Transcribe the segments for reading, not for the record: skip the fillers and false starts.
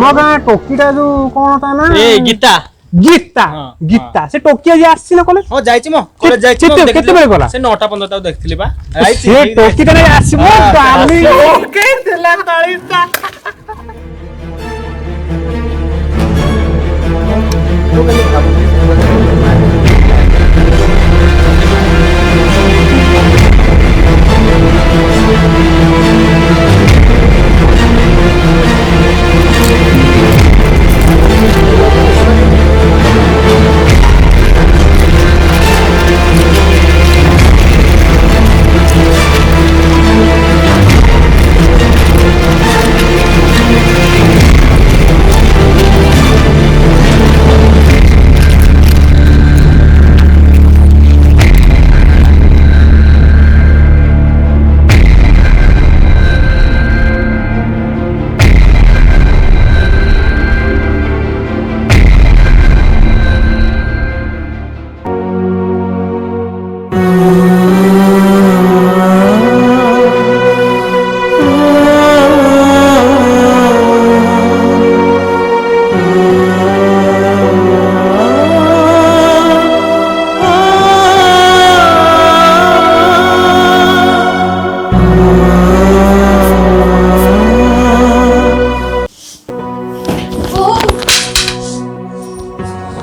आम गाँ टोकीटा जो कौन ता ना ए गीता गीता गीता से टोकी आज आसी ना कॉलेज हां जाईची मो कॉलेज जाईची मो केते बेले गला से 9टा 15 ता देखथिली बा से टोकीटा नहीं आसीबो ताली ओके देला ताळीता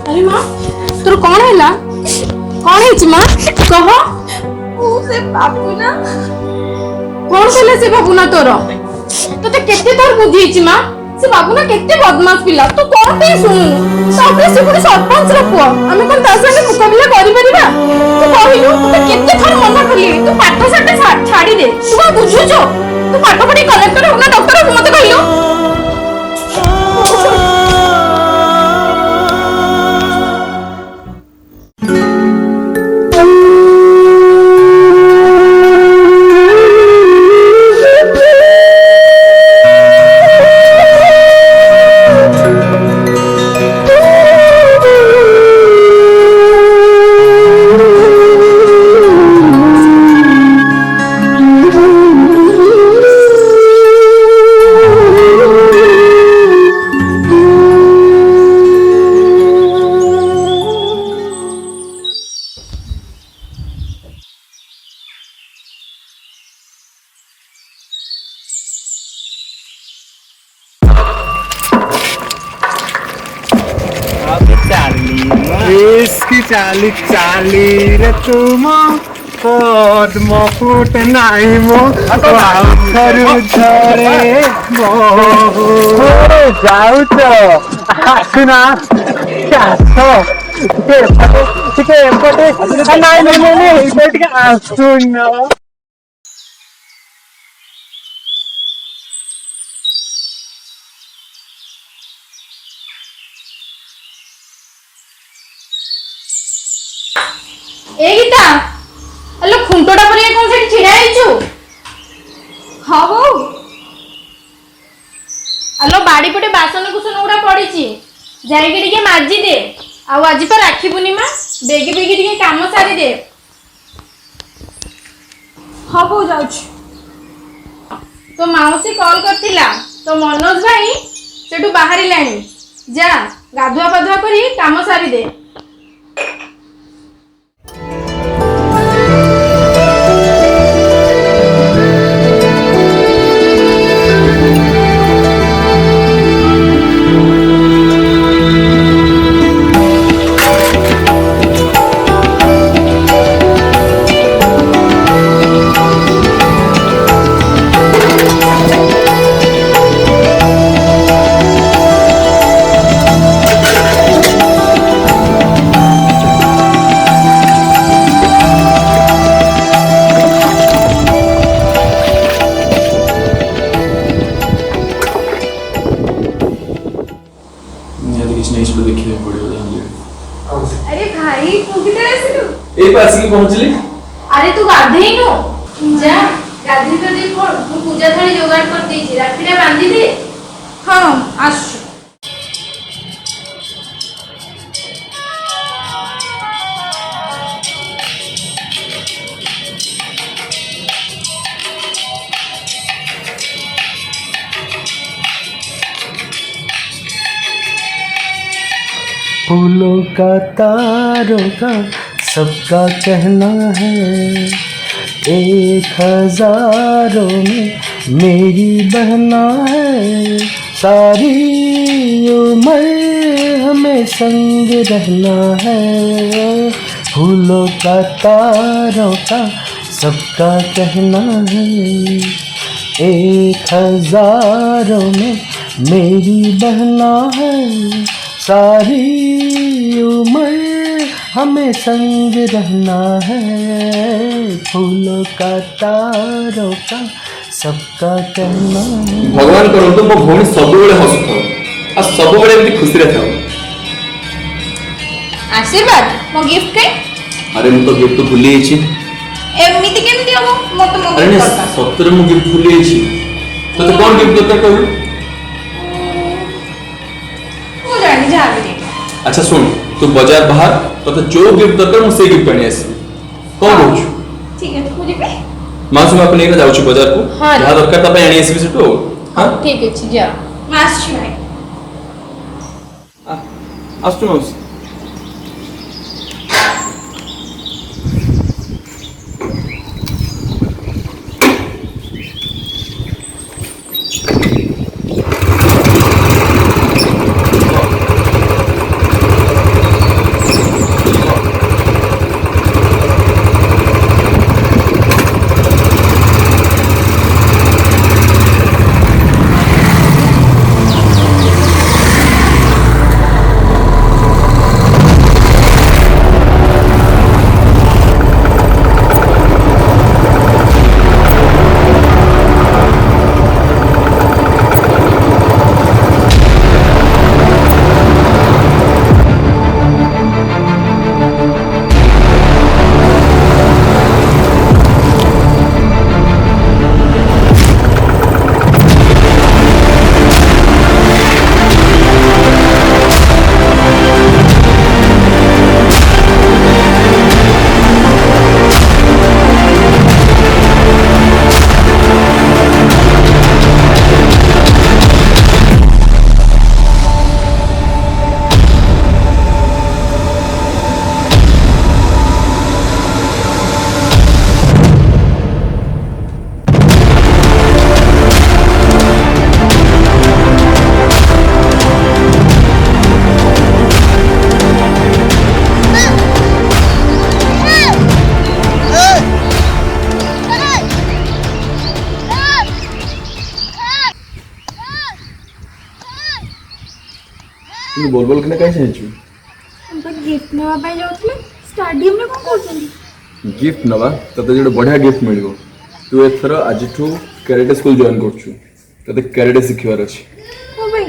अरे माँ तोर कौन है ला कौन है ची माँ कह वो से बाबू ना कौन कहले से बाबू ना तोर तोते केते थर बुद्धि ची माँ से बाबू ना केते बदमाश पिला तू कौन पे सुनु सबरे से पुणी सरपंच रो पुआ हमें कोन ता संगे मुकाबला करि परिबा तू कहिलु तोते केते थर मना कली तू पाठ साटे छाड़ी दे तू का बुझु छो तू पाठ पढ़ी कलेक्टर हो ना डॉक्टर हो मते कहिलु इसकी चाली चाली रे तुम पद्म फुट नहीं मो आखरु झरे मो जाउछ आसना आस ଟିକେ ଏପଟେ ନାଇଁ ନାଇଁ ନାଇଁ ଏଇଟା ଟିକେ ଆସୁନ ए गीता हेलो खुंटोटा पर कौन से छिड़ा आइछु हां वो हेलो बाड़ी पटे बासन कुसन उड़ा पड़ी छी जाई के ଟିକେ माजी दे आ आज पर राखी पूर्णिमा बेगी बेगी ଟିକେ काम सारी दे हां वो जाउछ तो माउसी कॉल करथिला तो मनोज भाई सेटू बाहरी लाणी जा गाधुआ पाधुआ करी काम सारी दे अरे भाई तू किधर आसिलु ए पास की पहुंचली अरे तू गाधेइनु जा गाधी कर दे फोन तू पूजा थाली जोगाड़ कर देछि राखीरा बांधी दे हां आस फूलों का तारों का सबका कहना है, 1000 में मेरी बहना है, सारी उम्र हमें संग रहना है। फूलों का तारों का सबका कहना है, 1000 में मेरी बहना है, सारी उम्र हमें संग रहना है। फूलों का तारों का सबका कहना है। भगवान करंतु मो भौणी सब हसुथाओ आ सब खुशी था। आशीर्वाद मो गिफ्ट के अरे मु तो गिफ्ट भूली जाइछि। एमिति केमिति हो मो तो मो अरे ने गिफ्ट सତରେ मु गिफ्ट भूली जाइछि। तो कौन गिफ्ट दरकार कहू? मो जानि जा भी नहीं। अच्छा सुन तू बाजार बाहर तो जो गिफ्ट दरकार मु से गिफ्ट आनी आसी। कौन बोलछु? ठीक है मुझे पे मासु में अपने जाऊ छु बाजार को। हाँ। जहां दरकार ता पे आनी आसी सेटो। हां ठीक है जा मास भाई आस्तु माउस। तू बोल बोल के कहीं चाहिए गिफ्ट नेवा पाई जाउथले स्टेडियम रे कोन करछली गिफ्ट नवा तते जो बढ़िया गिफ्ट मिलगो। तू एथर आजिठू कैरेटे स्कूल जॉइन करछु तते कैरेटे सिखिवार अछि। ओ भाई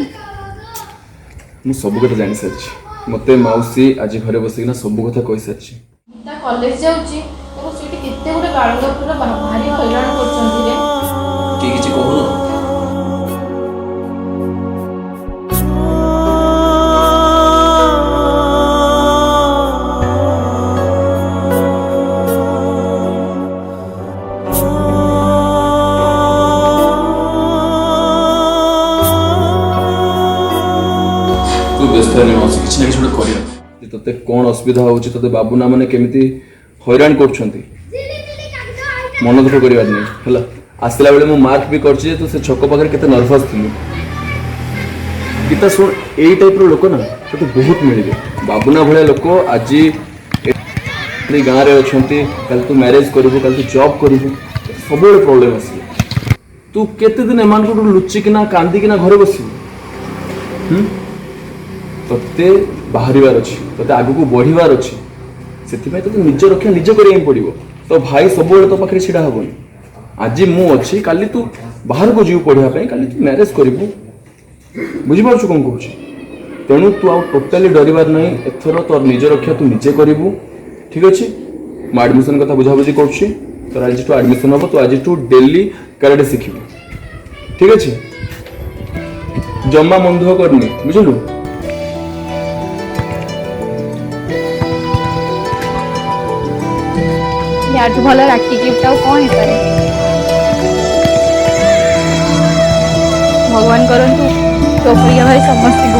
मु सब कथा जानि सारछि। मते माउसी आज घरे बसिना सब कथा कहि सारछि। ता कॉलेज जाउची तो सीटी केते गुडे बाळगा पूरा भारी हैरान करछन्ती रे। के किछि कहू तू व्यस्त नहीं माउसी किछि ना किछि करियो जे तते कोन असुविधा होछि तते बाबूना माने केमिति हैरान करछन्ती मन दुख करिवार नहीं हला। आसला बेले मु मार्क भी करछि जे तू से छक पाखरे केते नर्वस थिलु। गीता सुन एई टाइप रो लोक ना तते बहुत मिलिबे। बाबूना भले लोक आज ए गां रे अछन्ती कल तू मैरिज करिवो कल तू जॉब करिवो सब बड़े प्रॉब्लम आसी। तू केते दिन एमान को लुचि किना कांदी किना घरे बसिबो। तते बाहरिवार अछि तते आगु को बढ़िवार अछि सेति तते निज रक्षा निज करिया पड़िबो। तो भाई सब तो पाखे छिड़ा हबनी। आज मु अच्छी काली तू बाहर को जीव पढ़िया काली तू मैरिज करिबू बुझिपारछु कौन कहूँ। तेणु तू आउ टोटाली डरबार नहीं एथर तोर निज रक्षा तू निजे करिबू ठीक अच्छे। मु एडमिशन कथा बुझाबुझी करुच्छी तोर आज एडमिशन हम तू आज डेली कराटे शिखिबू ठीक अच्छे। जमा मन दुख करनी बुझलु। यार तू भला राखी गिफ्ट आउ कोन हे पारे भगवान करंतु तो प्रिय भाई समस्त को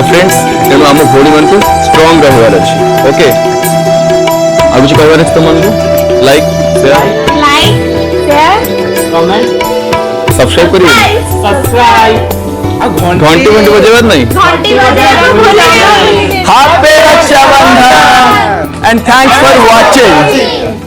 फ्रेंड्स तेणु आम भौणी मान को स्ट्रांग रहार अच्छी ओके आ कुछ कहबार अच्छे तुम like share like share comment subscribe करिए सब्सक्राइब घंटी घंटी बजेबार नहीं घंटी बजाना भूलिएगा happy Rakshabandhan and thanks for watching